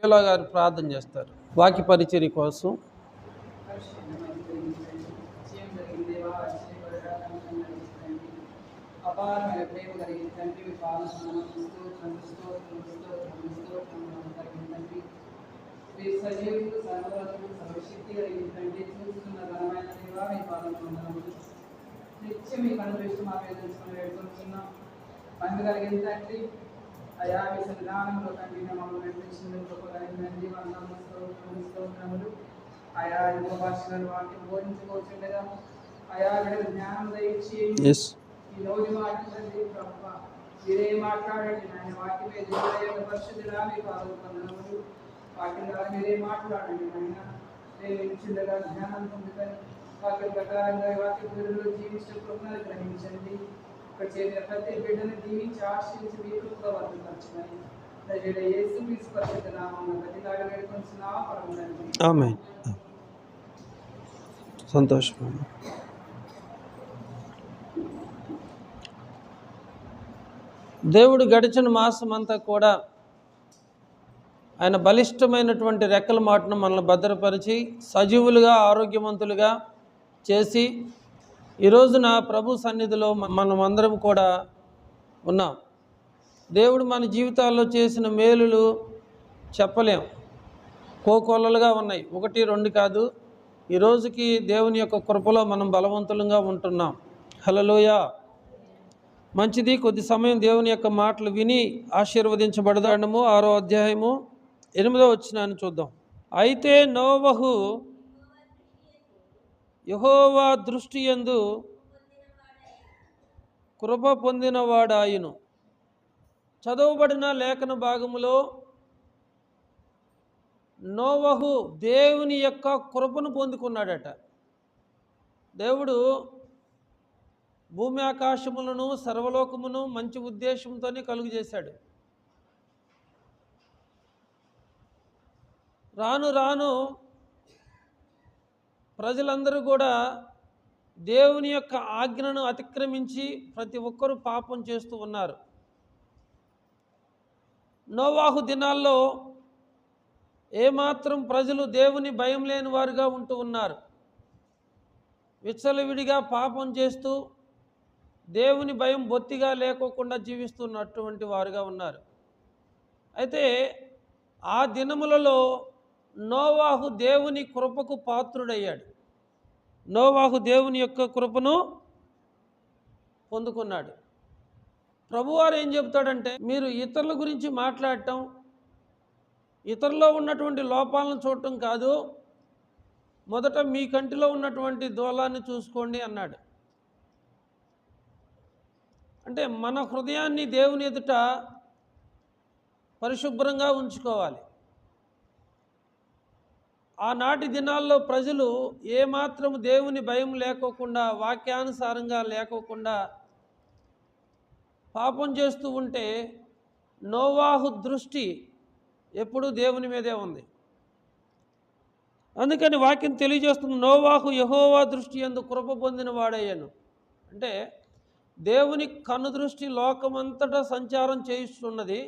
ఇలా గారు ప్రార్థన చేస్తారు వాక్య పరిచర్య కోసం. అపారమైన ప్రేమ కలిగిన తండ్రి, మీ పాదశక్తి కలిగిన తండ్రి, చూస్తున్న ఘనమైన దేవా, మీ పాదములు నిత్యం మీ కనుదృష్టి మా మీద తెలుసుకుని వేడుకొంటున్నాం. మంది కలిగిన తండ్రి, అయా మీ సన్నిధానంలో తండ్రి మమ్మల్ని నడిపించిన గొప్ప కలిగినండి వందనములు. ఆయా ఇంకో భాషలను వాటిని బోధించుకోవచ్చుండగా ఆయా విడ జ్ఞానం దయచి ఈ రోజు మాట్లాడండి ప్రభు, మీరే మాట్లాడండి. ఆయన వాక్యం మీద పరిశుద్ధుడా మీ పాదములు వందనములు. వాక్యం ద్వారా మీరే మాట్లాడండి. ఆయన ప్రేమించుండగా జ్ఞానం పొందుతారు. వాక్యం ప్రకారంగా వాక్య గురువులు జీవించిన కృపను గ్రహించండి. ఇక్కడ చేరిన ప్రతి బిడ్డను దీవించి ఆశీర్వదించి మీ కృపలో వర్తించమని ప్రజల యేసుక్రీస్తు పరిశుద్ధ నామమున ప్రతిలాగా వేడుకొంటున్నాము పరమ తండ్రి. ఆమేన్. సంతోషం. దేవుడు గడిచిన మాసం అంతా కూడా ఆయన బలిష్టమైనటువంటి రెక్కల మాటను మనల్ని భద్రపరిచి సజీవులుగా ఆరోగ్యవంతులుగా చేసి ఈరోజున ప్రభు సన్నిధిలో మనం అందరం కూడా ఉన్నాం. దేవుడు మన జీవితాల్లో చేసిన మేలులు చెప్పలేం, కోకొల్లలుగా ఉన్నాయి. 1, 2 కాదు. ఈరోజుకి దేవుని యొక్క కృపలో మనం బలవంతులుగా ఉంటున్నాం. హల్లెలూయా. మంచిది. కొద్ది సమయం దేవుని యొక్క మాటలు విని ఆశీర్వదించబడదాము. 6వ అధ్యాయము 8వ వచనాన్ని చూద్దాం. అయితే నోవహు యెహోవా దృష్టి యందు కృప పొందినవాడాయును. చదవబడిన లేఖన భాగములో నోవహు దేవుని యొక్క కృపను పొందుకున్నాడట. దేవుడు భూమి ఆకాశములను సర్వలోకమును మంచి ఉద్దేశంతోనే కలుగు చేశాడు. రాను రాను ప్రజలందరూ కూడా దేవుని యొక్క ఆజ్ఞను అతిక్రమించి ప్రతి ఒక్కరూ పాపం చేస్తూ ఉన్నారు. నోవాహు దినాల్లో ఏమాత్రం ప్రజలు దేవుని భయం లేని వారుగా ఉంటూ ఉన్నారు. విచ్చలవిడిగా పాపం చేస్తూ దేవుని భయం బొత్తిగా లేకోకుండా జీవిస్తున్నటువంటి వారుగా ఉన్నారు. అయితే ఆ దినములలో నోవాహు దేవుని కృపకు పాత్రుడయ్యాడు. నోవాహు దేవుని యొక్క కృపను పొందుకున్నాడు. ప్రభువారు ఏం చెప్తాడంటే, మీరు ఇతరుల గురించి మాట్లాడటం, ఇతరుల్లో ఉన్నటువంటి లోపాలను చూడటం కాదు, మొదట మీ కంటిలో ఉన్నటువంటి దోలాన్ని చూసుకోండి అన్నాడు. అంటే మన హృదయాన్ని దేవుని ఎదుట పరిశుభ్రంగా ఉంచుకోవాలి. ఆనాటి దినాల్లో ప్రజలు ఏమాత్రం దేవుని భయం లేకోకుండా, వాక్యానుసారంగా లేకోకుండా పాపం చేస్తూ ఉంటే నోవాహు దృష్టి ఎప్పుడూ దేవుని మీదే ఉంది. అందుకని వాక్యం తెలియజేస్తుంది, నోవాహు యెహోవా దృష్టి యందు కృప పొందిన వాడయ్యాను. అంటే దేవుని కన్ను దృష్టి లోకమంతటా సంచారం చేయిస్తున్నది.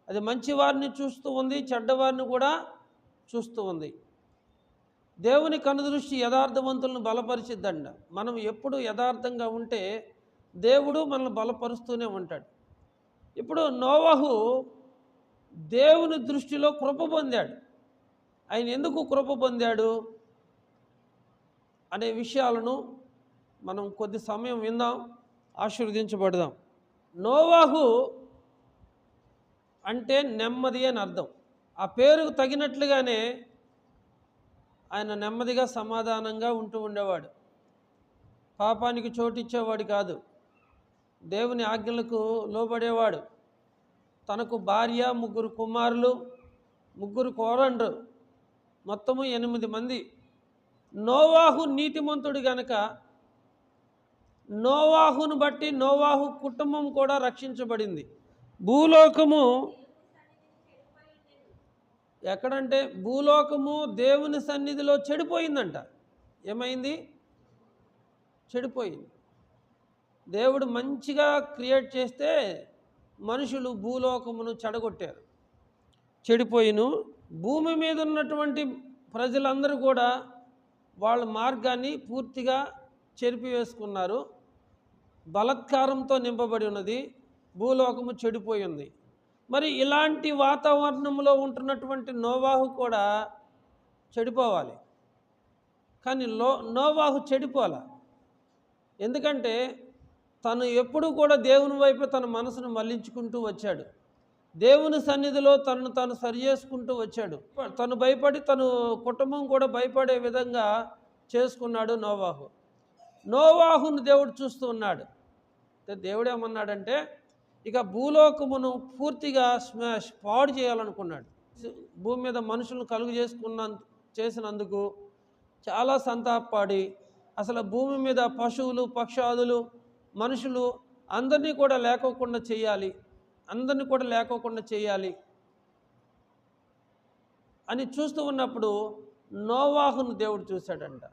అది మంచివారిని చూస్తూ ఉంది, చెడ్డవారిని కూడా చూస్తూ ఉంది. దేవుని కన్ను దృష్టి యథార్థవంతులను బలపరిచిద్దండ. మనం ఎప్పుడు యథార్థంగా ఉంటే దేవుడు మనల్ని బలపరుస్తూనే ఉంటాడు. ఇప్పుడు నోవహు దేవుని దృష్టిలో కృప పొందాడు. ఆయన ఎందుకు కృప పొందాడు అనే విషయాలను మనం కొద్ది సమయం విందాం, ఆశీర్వదించబడదాం. నోవాహు అంటే నెమ్మది అని అర్థం. ఆ పేరుకు తగినట్లుగానే ఆయన నెమ్మదిగా సమాధానంగా ఉంటూ ఉండేవాడు. పాపానికి చోటిచ్చేవాడు కాదు, దేవుని ఆజ్ఞలకు లోబడేవాడు. తనకు భార్య, 3 కుమారులు, 3 కోరండ్రు, మొత్తము 8 మంది. నోవాహు నీతిమంతుడు గనక నోవాహును బట్టి నోవాహు కుటుంబం కూడా రక్షించబడింది. భూలోకము ఎక్కడంటే భూలోకము దేవుని సన్నిధిలో చెడిపోయిందంట. ఏమైంది? చెడిపోయింది. దేవుడు మంచిగా క్రియేట్ చేస్తే మనుషులు భూలోకమును చెడగొట్టారు. చెడిపోయిను భూమి మీద ఉన్నటువంటి ప్రజలందరూ కూడా వాళ్ళ మార్గాన్ని పూర్తిగా చెరిపివేసుకున్నారు. బలత్కారంతో నింపబడి ఉన్నది, భూలోకము చెడిపోయింది. మరి ఇలాంటి వాతావరణంలో ఉంటున్నటువంటి నోవాహు కూడా చెడిపోవాలి. కానీ నోవాహు చెడిపోలే. ఎందుకంటే తను ఎప్పుడూ కూడా దేవుని వైపు తన మనసును మళ్లించుకుంటూ వచ్చాడు. దేవుని సన్నిధిలో తనను తాను సరి చేసుకుంటూ వచ్చాడు. తను భయపడి తను కుటుంబం కూడా భయపడే విధంగా చేసుకున్నాడు నోవాహు. నోవాహును దేవుడు చూస్తూ ఉన్నాడు. దేవుడు ఏమన్నాడంటే ఇక భూలోకమును పూర్తిగా పాడు చేయాలనుకున్నాడు. భూమి మీద మనుషులను కలుగు చేసినందుకు చాలా సంతాపడి అసలు భూమి మీద పశువులు, పక్షాదులు, మనుషులు అందరినీ కూడా లేకోకుండా చేయాలి అని చూస్తూ ఉన్నప్పుడు నోవాహును దేవుడు చూశాడంట.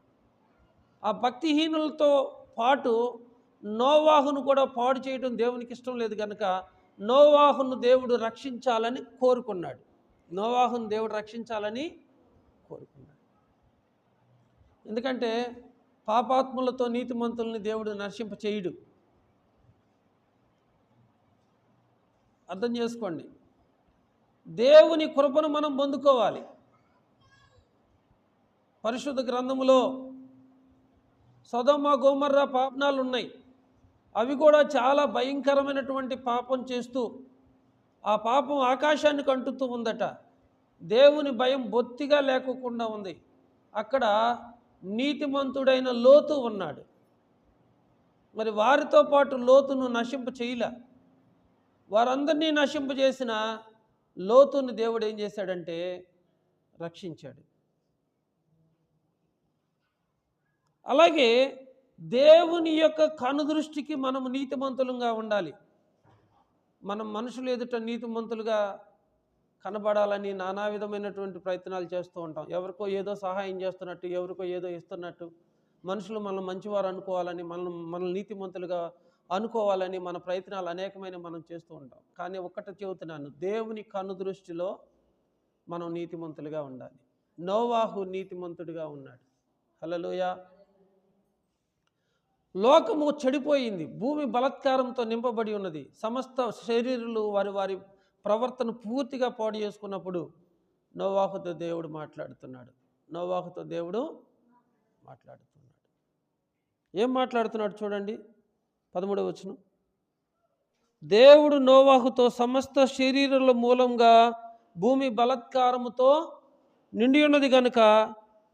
ఆ భక్తిహీనులతో పాటు నోవాహును కూడా పాడు చేయడం దేవునికి ఇష్టం లేదు కనుక నోవాహును దేవుడు రక్షించాలని కోరుకున్నాడు. ఎందుకంటే పాపాత్ములతో నీతిమంతుల్ని దేవుడు నశింప చేయడు. అర్థం చేసుకోండి. దేవుని కృపను మనం పొందుకోవాలి. పరిశుద్ధ గ్రంథములో సొదొమ గొమొర్రా పాపనాలు ఉన్నాయి. అవి కూడా చాలా భయంకరమైనటువంటి పాపం చేస్తూ ఆ పాపం ఆకాశాన్ని కంటుతూ ఉందట. దేవుని భయం బొత్తిగా లేకోకుండా ఉంది. అక్కడ నీతిమంతుడైన లోతు ఉన్నాడు. మరి వారితో పాటు లోతును నశింప చేయలే. వారందరినీ నశింపజేసిన లోతుని దేవుడు ఏం చేశాడంటే రక్షించాడు. అలాగే దేవుని యొక్క కనుదృష్టికి మనం నీతిమంతులుగా ఉండాలి. మనం మనుషులు ఎదుట నీతిమంతులుగా కనబడాలని నానా విధమైనటువంటి ప్రయత్నాలు చేస్తూ ఉంటాం. ఎవరికో ఏదో సహాయం చేస్తున్నట్టు, ఎవరికో ఏదో ఇస్తున్నట్టు, మనుషులు మనల్ని మంచివారు అనుకోవాలని, మనల్ని నీతిమంతులుగా అనుకోవాలని మన ప్రయత్నాలు అనేకమైన మనం చేస్తూ ఉంటాం. కానీ ఒక్కటి చెబుతున్నాను, దేవుని కనుదృష్టిలో మనం నీతిమంతులుగా ఉండాలి. నోవాహు నీతిమంతుడిగా ఉన్నాడు. హల్లెలూయా. లోకము చెడిపోయింది, భూమి బలత్కారంతో నింపబడి ఉన్నది. సమస్త శరీరులు వారి వారి ప్రవర్తన పూర్తిగా పాడు చేసుకున్నప్పుడు నోవాహుతో దేవుడు మాట్లాడుతున్నాడు. ఏం మాట్లాడుతున్నాడు చూడండి, 13వ వచనం. దేవుడు నోవాహుతో సమస్త శరీరుల మూలంగా భూమి బలత్కారముతో నిండి ఉన్నది గనుక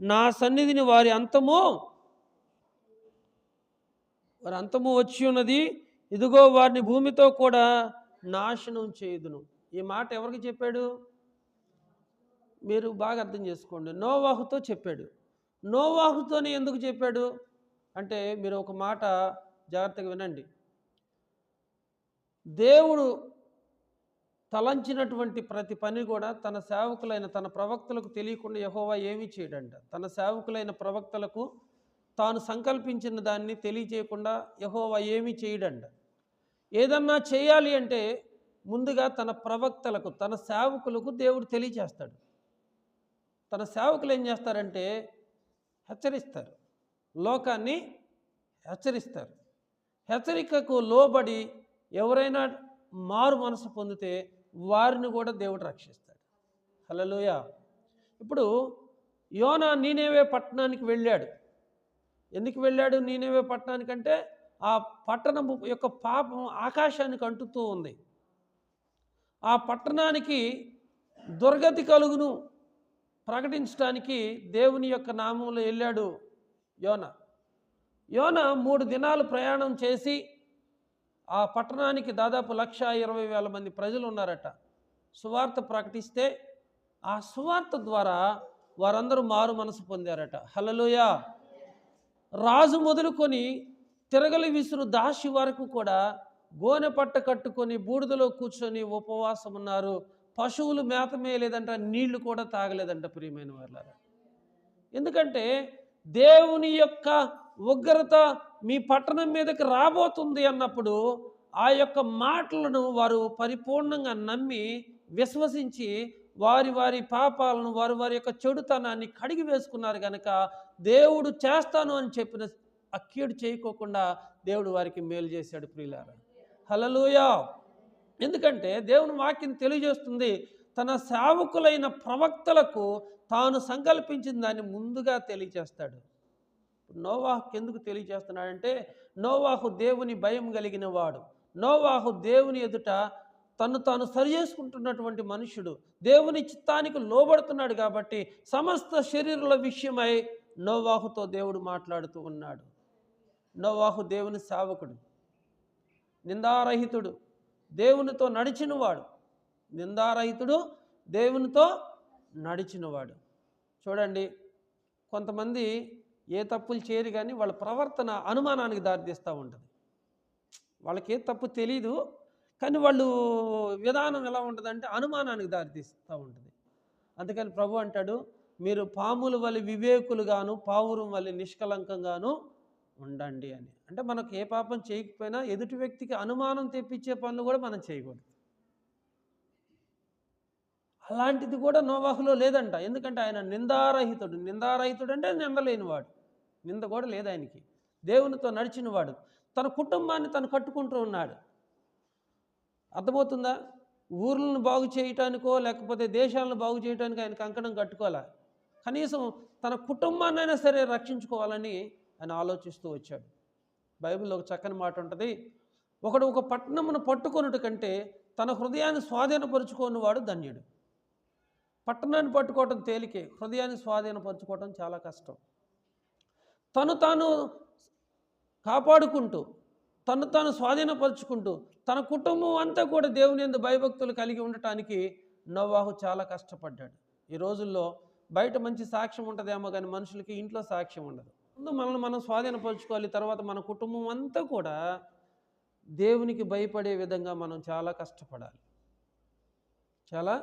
నా సన్నిధిని వారి అంతము వచ్చి ఉన్నది. ఇదిగో వారిని భూమితో కూడా నాశనం చేయుదును. ఈ మాట ఎవరికి చెప్పాడు? మీరు బాగా అర్థం చేసుకోండి. నోవాహుతో చెప్పాడు. నోవాహుతోనే ఎందుకు చెప్పాడు అంటే మీరు ఒక మాట జాగ్రత్తగా వినండి. దేవుడు తలంచినటువంటి ప్రతి పని కూడా తన సేవకులైన తన ప్రవక్తలకు తెలియకుండా యెహోవా ఏమీ చేయడంట. తన సేవకులైన ప్రవక్తలకు తాను సంకల్పించిన దాన్ని తెలియచేయకుండా యెహోవా ఏమీ చేయడంట. ఏదన్నా చేయాలి అంటే ముందుగా తన ప్రవక్తలకు, తన సేవకులకు దేవుడు తెలియచేస్తాడు. తన సేవకులు ఏం చేస్తారంటే హెచ్చరిస్తారు, లోకాన్ని హెచ్చరిస్తారు. హెచ్చరికకు లోబడి ఎవరైనా మారు మనసు పొందితే వారిని కూడా దేవుడు రక్షిస్తాడు. హల్లెలూయా. ఇప్పుడు యోనా నీనెవే పట్టణానికి వెళ్ళాడు. ఎందుకు వెళ్ళాడు నీనెవే పట్టణానికంటే ఆ పట్టణం యొక్క పాపం ఆకాశానికి అంటుతూ ఉంది. ఆ పట్టణానికి దుర్గతి కలుగును ప్రకటించడానికి దేవుని యొక్క నామంలో వెళ్ళాడు యోనా. 3 దినాలు ప్రయాణం చేసి ఆ పట్టణానికి దాదాపు 1,20,000 మంది ప్రజలు ఉన్నారట. సువార్త ప్రకటిస్తే ఆ సువార్త ద్వారా వారందరూ మారు మనసు పొందారట. హల్లెలూయా. రాజు మొదలుకొని తిరగలి విసురు దాసి వరకు కూడా గోనె పట్ట కట్టుకొని బూడిదలో కూర్చొని ఉపవాసం ఉన్నారు. పశువులు మేత మేయలేదంట, నీళ్లు కూడా తాగలేదంట. ప్రియమైన వాళ్ళారా, ఎందుకంటే దేవుని యొక్క ఉగ్రత మీ పట్టణం మీదకి రాబోతుంది అన్నప్పుడు ఆ యొక్క మాటలను వారు పరిపూర్ణంగా నమ్మి విశ్వసించి వారి వారి పాపాలను వారి యొక్క చెడుతనాన్ని కడిగి వేసుకున్నారు కనుక దేవుడు చేస్తాను అని చెప్పిన ఆ కీడు చేయకోకుండా దేవుడు వారికి మేలు చేశాడు ప్రియులారా. హల్లెలూయా. ఎందుకంటే దేవుని వాక్యం తెలియజేస్తుంది, తన సేవకులైన ప్రవక్తలకు తాను సంకల్పించిన దాన్ని ముందుగా తెలియజేస్తాడు. నోవాహుకు ఎందుకు తెలియజేస్తున్నాడంటే, నోవాహు దేవుని భయం కలిగిన వాడు, నోవాహు దేవుని ఎదుట తను తాను సరి చేసుకుంటున్నటువంటి మనుషుడు, దేవుని చిత్తానికి లోబడుతున్నాడు కాబట్టి సమస్త శరీరుల విషయమై నోవాహుతో దేవుడు మాట్లాడుతూ ఉన్నాడు. నోవాహు దేవుని సేవకుడు, నిందారహితుడు, దేవునితో నడిచినవాడు. నిందారహితుడు, దేవునితో నడిచినవాడు. చూడండి, కొంతమంది ఏ తప్పులు చేయరు కానీ వాళ్ళ ప్రవర్తన అనుమానానికి దారితీస్తూ ఉంటుంది. వాళ్ళకి ఏ తప్పు తెలీదు కానీ వాళ్ళు విధానం ఎలా ఉంటుందంటే అనుమానానికి దారితీస్తూ ఉంటుంది. అందుకని ప్రభు అంటాడు, మీరు పాముల వలె వివేకులుగాను పావురం వలె నిష్కలంకంగాను ఉండండి అని. అంటే మనకు ఏ పాపం చేయకపోయినా ఎదుటి వ్యక్తికి అనుమానం తెప్పించే పనులు కూడా మనం చేయకూడదు. అలాంటిది కూడా నోవాహులో లేదంట. ఎందుకంటే ఆయన నిందారహితుడు. నిందారహితుడు అంటే నిందలేనివాడు, నింద కూడా లేదు ఆయనకి. దేవునితో నడిచినవాడు, తన కుటుంబాన్ని తను కట్టుకుంటూ ఉన్నాడు. అర్థమవుతుందా? ఊర్లను బాగు చేయటానికో లేకపోతే దేశాలను బాగు చేయటానికో ఆయన కంకణం కట్టుకోవాలా, కనీసం తన కుటుంబాన్నైనా సరే రక్షించుకోవాలని ఆయన ఆలోచిస్తూ వచ్చాడు. బైబిల్లో ఒక చక్కని మాట ఉంటుంది, ఒకడు ఒక పట్టణమును పట్టుకొనుట కంటే తన హృదయాన్ని స్వాధీనపరుచుకునేవాడు ధన్యుడు. పట్టణాన్ని పట్టుకోవటం తేలికే, హృదయాన్ని స్వాధీనపరచుకోవటం చాలా కష్టం. తను తాను కాపాడుకుంటూ తను తాను స్వాధీనపరుచుకుంటూ తన కుటుంబం అంతా కూడా దేవుని యందు భయభక్తులు కలిగి ఉండటానికి నోవాహు చాలా కష్టపడ్డాడు. ఈ రోజుల్లో బయట మంచి సాక్ష్యం ఉంటుందేమో కానీ మనుషులకి ఇంట్లో సాక్ష్యం ఉండదు. ముందు మనల్ని మనం స్వాధీనపరుచుకోవాలి, తర్వాత మన కుటుంబం అంతా కూడా దేవునికి భయపడే విధంగా మనం చాలా కష్టపడాలి, చాలా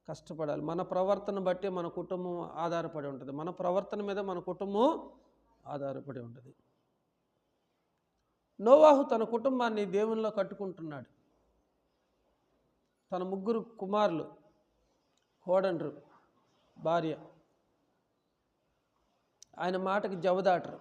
కష్టపడాలి. మన ప్రవర్తన బట్టి మన కుటుంబం ఆధారపడి ఉంటుంది, మన ప్రవర్తన మీద మన కుటుంబం ఆధారపడి ఉంటుంది. నోవాహు తన కుటుంబాన్ని దేవునిలో కట్టుకుంటున్నాడు. తన 3 కుమారులు, కోడండ్రు, భార్య ఆయన మాటకి జవదాటరు.